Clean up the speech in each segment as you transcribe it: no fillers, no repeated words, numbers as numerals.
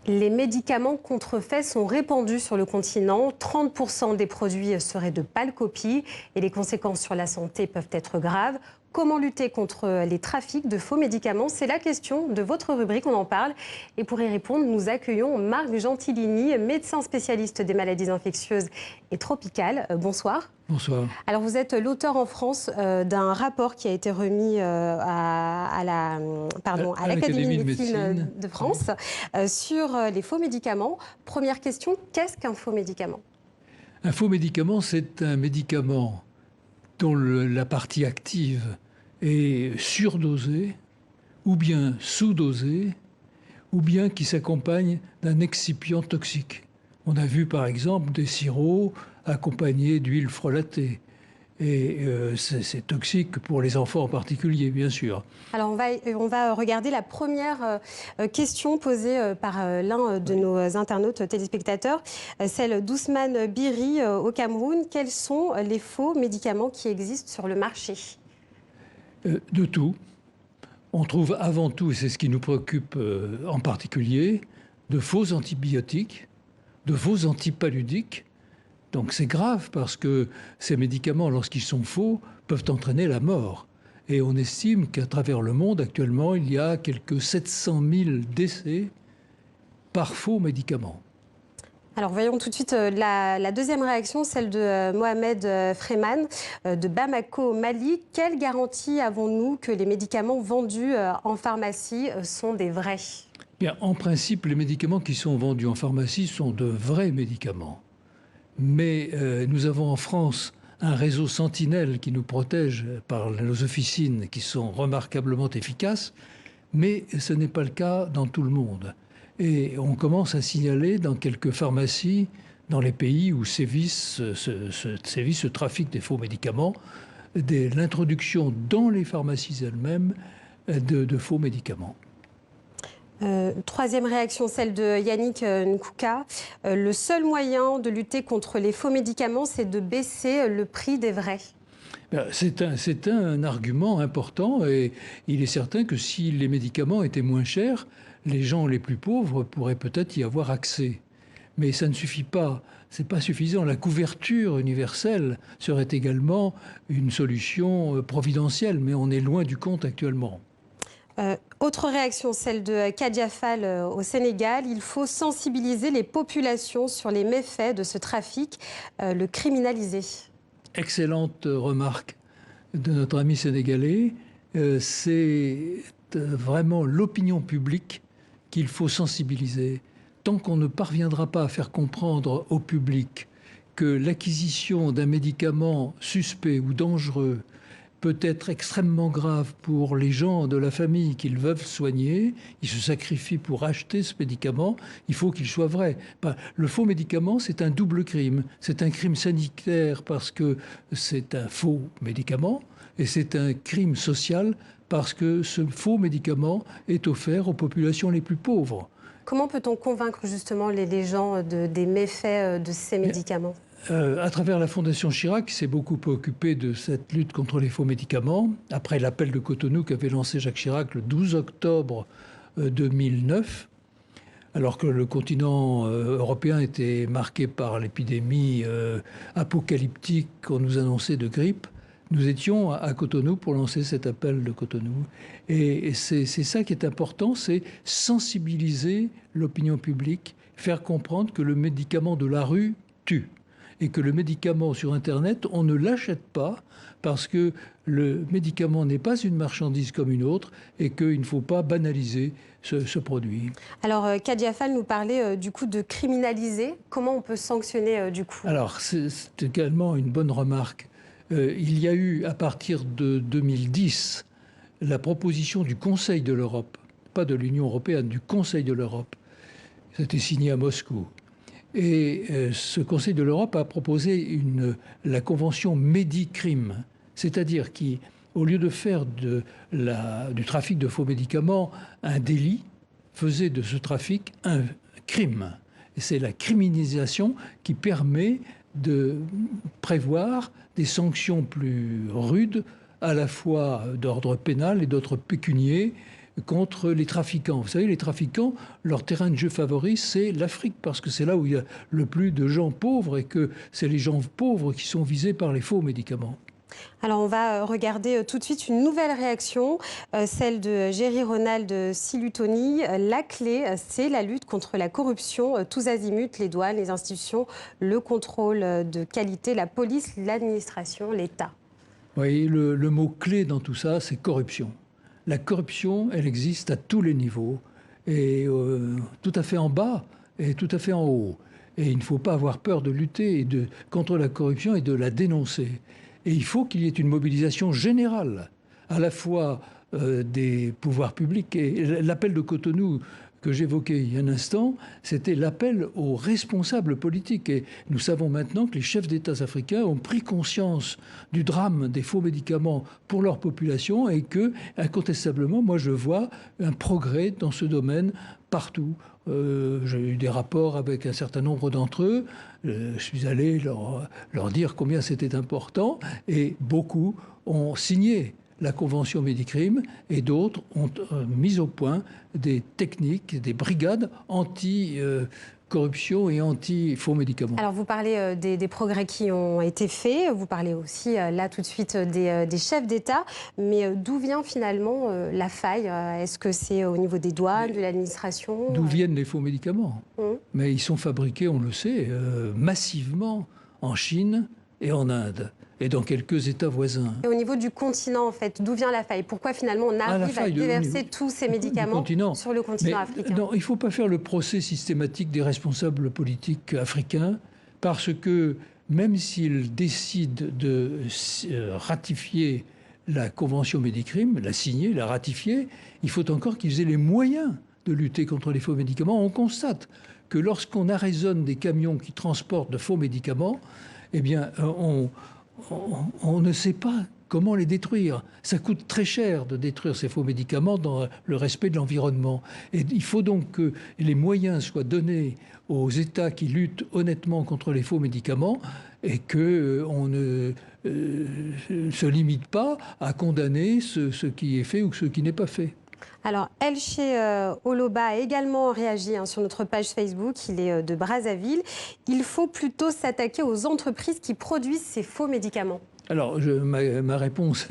Les médicaments contrefaits sont répandus sur le continent. 30% des produits seraient de pâles copies et les conséquences sur la santé peuvent être graves. Comment lutter contre les trafics de faux médicaments? C'est la question de votre rubrique, on en parle. Et pour y répondre, nous accueillons Marc Gentilini, médecin spécialiste des maladies infectieuses et tropicales. Bonsoir. Bonsoir. Alors vous êtes l'auteur en France d'un rapport qui a été remis à l'Académie de médecine de France sur les faux médicaments. Première question, qu'est-ce qu'un faux médicament? Un faux médicament, c'est un médicament dont la partie active est surdosée, ou bien sous-dosée, ou bien qui s'accompagne d'un excipient toxique. On a vu par exemple des sirops accompagnés d'huile frelatée. Et c'est toxique pour les enfants en particulier, bien sûr. Alors on va regarder la première question posée par l'un de nos internautes téléspectateurs, celle d'Ousmane Biri au Cameroun. Quels sont les faux médicaments qui existent sur le marché? De tout. On trouve avant tout, et c'est ce qui nous préoccupe en particulier, de faux antibiotiques, de faux antipaludiques. Donc c'est grave parce que ces médicaments, lorsqu'ils sont faux, peuvent entraîner la mort. Et on estime qu'à travers le monde, actuellement, il y a quelques 700 000 décès par faux médicaments. Alors voyons tout de suite la deuxième réaction, celle de Mohamed Freeman de Bamako, Mali. Quelle garantie avons-nous que les médicaments vendus en pharmacie sont des vrais? Bien, en principe, les médicaments qui sont vendus en pharmacie sont de vrais médicaments. Mais nous avons en France un réseau sentinelle qui nous protège par nos officines qui sont remarquablement efficaces, mais ce n'est pas le cas dans tout le monde. Et on commence à signaler dans quelques pharmacies, dans les pays où sévit ce trafic des faux médicaments, l'introduction dans les pharmacies elles-mêmes de faux médicaments. Troisième réaction, celle de Yannick Nkouka. Le seul moyen de lutter contre les faux médicaments, c'est de baisser le prix des vrais. C'est un argument important et il est certain que si les médicaments étaient moins chers, les gens les plus pauvres pourraient peut-être y avoir accès. Mais ça ne suffit pas, c'est pas suffisant. La couverture universelle serait également une solution providentielle, mais on est loin du compte actuellement. Autre réaction, celle de Kadia Fall au Sénégal. Il faut sensibiliser les populations sur les méfaits de ce trafic, le criminaliser. Excellente remarque de notre ami sénégalais. C'est vraiment l'opinion publique qu'il faut sensibiliser. Tant qu'on ne parviendra pas à faire comprendre au public que l'acquisition d'un médicament suspect ou dangereux peut être extrêmement grave pour les gens de la famille qu'ils veulent soigner, ils se sacrifient pour acheter ce médicament, il faut qu'il soit vrai. Le faux médicament, c'est un double crime. C'est un crime sanitaire parce que c'est un faux médicament et c'est un crime social parce que ce faux médicament est offert aux populations les plus pauvres. Comment peut-on convaincre justement les gens des méfaits de ces médicaments ? À travers la Fondation Chirac, qui s'est beaucoup occupée de cette lutte contre les faux médicaments, après l'appel de Cotonou qu'avait lancé Jacques Chirac le 12 octobre 2009, alors que le continent européen était marqué par l'épidémie apocalyptique qu'on nous annonçait de grippe, nous étions à Cotonou pour lancer cet appel de Cotonou. Et c'est ça qui est important, c'est sensibiliser l'opinion publique, faire comprendre que le médicament de la rue tue. Et que le médicament sur Internet, on ne l'achète pas parce que le médicament n'est pas une marchandise comme une autre et qu'il ne faut pas banaliser ce produit. Alors, Kadia Fall nous parlait du coup de criminaliser. Comment on peut sanctionner du coup? Alors, c'est également une bonne remarque. Il y a eu, à partir de 2010, la proposition du Conseil de l'Europe, pas de l'Union européenne, du Conseil de l'Europe. C'était signé à Moscou. Et ce Conseil de l'Europe a proposé la convention Medicrime, c'est-à-dire qu'au lieu de faire du trafic de faux médicaments un délit, faisait de ce trafic un crime. Et c'est la criminalisation qui permet de prévoir des sanctions plus rudes, à la fois d'ordre pénal et d'autre pécunier, contre les trafiquants. Vous savez, les trafiquants, leur terrain de jeu favori, c'est l'Afrique, parce que c'est là où il y a le plus de gens pauvres et que c'est les gens pauvres qui sont visés par les faux médicaments. Alors on va regarder tout de suite une nouvelle réaction, celle de Géry Ronald Silutoni. La clé, c'est la lutte contre la corruption, tous azimuts, les douanes, les institutions, le contrôle de qualité, la police, l'administration, l'État. Oui, le mot-clé dans tout ça, c'est corruption. La corruption, elle existe à tous les niveaux, et tout à fait en bas et tout à fait en haut. Et il ne faut pas avoir peur de lutter contre la corruption et de la dénoncer. Et il faut qu'il y ait une mobilisation générale, à la fois des pouvoirs publics. Et l'appel de Cotonou que j'évoquais il y a un instant, c'était l'appel aux responsables politiques. Et nous savons maintenant que les chefs d'État africains ont pris conscience du drame des faux médicaments pour leur population et que, incontestablement, moi je vois un progrès dans ce domaine partout. J'ai eu des rapports avec un certain nombre d'entre eux. Je suis allé leur dire combien c'était important et beaucoup ont signé la Convention Médicrime et d'autres ont mis au point des techniques, des brigades anti-corruption et anti-faux médicaments. Alors vous parlez des progrès qui ont été faits, vous parlez aussi là tout de suite des chefs d'État, mais d'où vient finalement la faille? Est-ce que c'est au niveau des douanes, de l'administration? D'où viennent les faux médicaments? Mais ils sont fabriqués, on le sait, massivement en Chine et en Inde. Et dans quelques États voisins. Et au niveau du continent, en fait, d'où vient la faille? Pourquoi finalement on arrive à déverser tous ces médicaments sur le continent africain? Non, il ne faut pas faire le procès systématique des responsables politiques africains, parce que même s'ils décident de ratifier la Convention Médicrime, la signer, la ratifier, il faut encore qu'ils aient les moyens de lutter contre les faux médicaments. On constate que lorsqu'on arraisonne des camions qui transportent de faux médicaments, eh bien, on ne sait pas comment les détruire. Ça coûte très cher de détruire ces faux médicaments dans le respect de l'environnement. Et il faut donc que les moyens soient donnés aux États qui luttent honnêtement contre les faux médicaments et qu'on ne se limite pas à condamner ce qui est fait ou ce qui n'est pas fait. Alors, Elche Oloba a également réagi sur notre page Facebook. Il est de Brazzaville. Il faut plutôt s'attaquer aux entreprises qui produisent ces faux médicaments. Alors, ma réponse,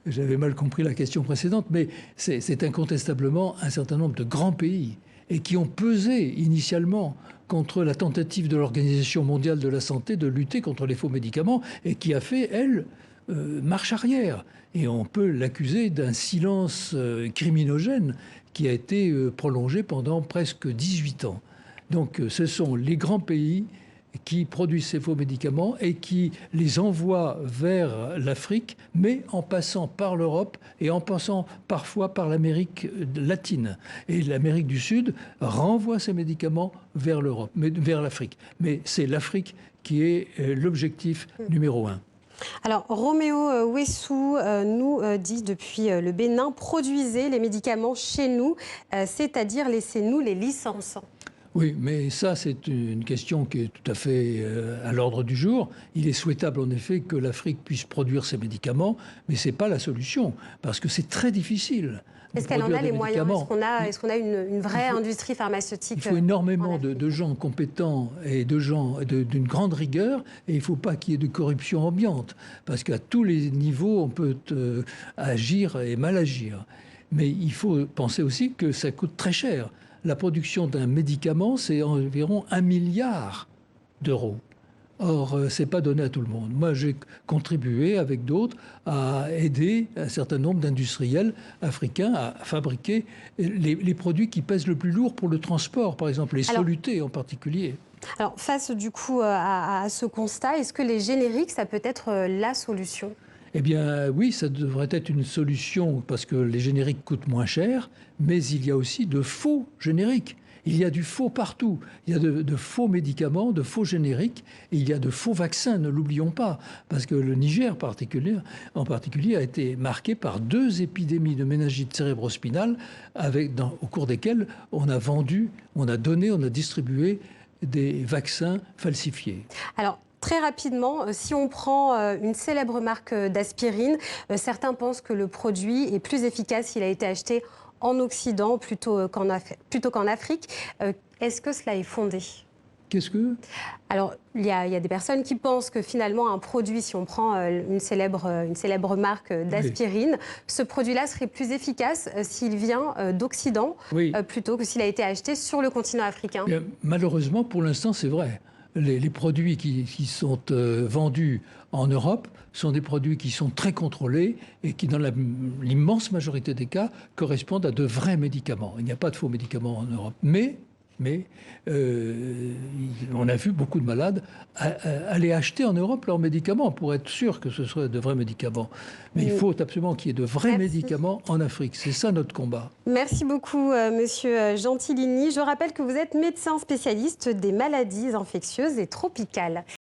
j'avais mal compris la question précédente, mais c'est incontestablement un certain nombre de grands pays et qui ont pesé initialement contre la tentative de l'Organisation mondiale de la santé de lutter contre les faux médicaments et qui a fait, elle, marche arrière. Et on peut l'accuser d'un silence criminogène qui a été prolongé pendant presque 18 ans. Donc ce sont les grands pays qui produisent ces faux médicaments et qui les envoient vers l'Afrique, mais en passant par l'Europe et en passant parfois par l'Amérique latine. Et l'Amérique du Sud renvoie ces médicaments vers l'Europe, vers l'Afrique. Mais c'est l'Afrique qui est l'objectif numéro 1. Alors, Roméo Wessou nous dit depuis le Bénin, produisez les médicaments chez nous, c'est-à-dire laissez-nous les licences. Oui, mais ça, c'est une question qui est tout à fait à l'ordre du jour. Il est souhaitable, en effet, que l'Afrique puisse produire ces médicaments, mais ce n'est pas la solution, parce que c'est très difficile. Est-ce qu'elle en a les moyens? Est-ce qu'on a une vraie industrie pharmaceutique? Il faut énormément de gens compétents et de gens d'une grande rigueur, et il ne faut pas qu'il y ait de corruption ambiante, parce qu'à tous les niveaux, on peut agir et mal agir. Mais il faut penser aussi que ça coûte très cher. La production d'un médicament, c'est environ 1 milliard d'euros. Or, ce n'est pas donné à tout le monde. Moi, j'ai contribué avec d'autres à aider un certain nombre d'industriels africains à fabriquer les produits qui pèsent le plus lourd pour le transport, par exemple les solutés en particulier. Alors, face du coup à ce constat, est-ce que les génériques, ça peut être la solution? Eh bien oui, ça devrait être une solution parce que les génériques coûtent moins cher, mais il y a aussi de faux génériques. Il y a du faux partout. Il y a de faux médicaments, de faux génériques, et il y a de faux vaccins, ne l'oublions pas. Parce que le Niger en particulier a été marqué par 2 épidémies de méningite cérébrospinale au cours desquelles on a vendu, on a donné, on a distribué des vaccins falsifiés. Alors, très rapidement, si on prend une célèbre marque d'aspirine, certains pensent que le produit est plus efficace s'il a été acheté en Occident plutôt qu'en Afrique. Est-ce que cela est fondé ? Qu'est-ce que... Alors, il y a des personnes qui pensent que finalement un produit, si on prend une célèbre marque d'aspirine, ce produit-là serait plus efficace s'il vient d'Occident plutôt que s'il a été acheté sur le continent africain. Bien, malheureusement, pour l'instant, c'est vrai. Les produits qui sont vendus en Europe sont des produits qui sont très contrôlés et qui, dans l'immense majorité des cas, correspondent à de vrais médicaments. Il n'y a pas de faux médicaments en Europe. Mais on a vu beaucoup de malades aller acheter en Europe leurs médicaments pour être sûr que ce soit de vrais médicaments. Mais il faut absolument qu'il y ait de vrais médicaments en Afrique. C'est ça notre combat. Merci beaucoup, monsieur Gentilini. Je rappelle que vous êtes médecin spécialiste des maladies infectieuses et tropicales.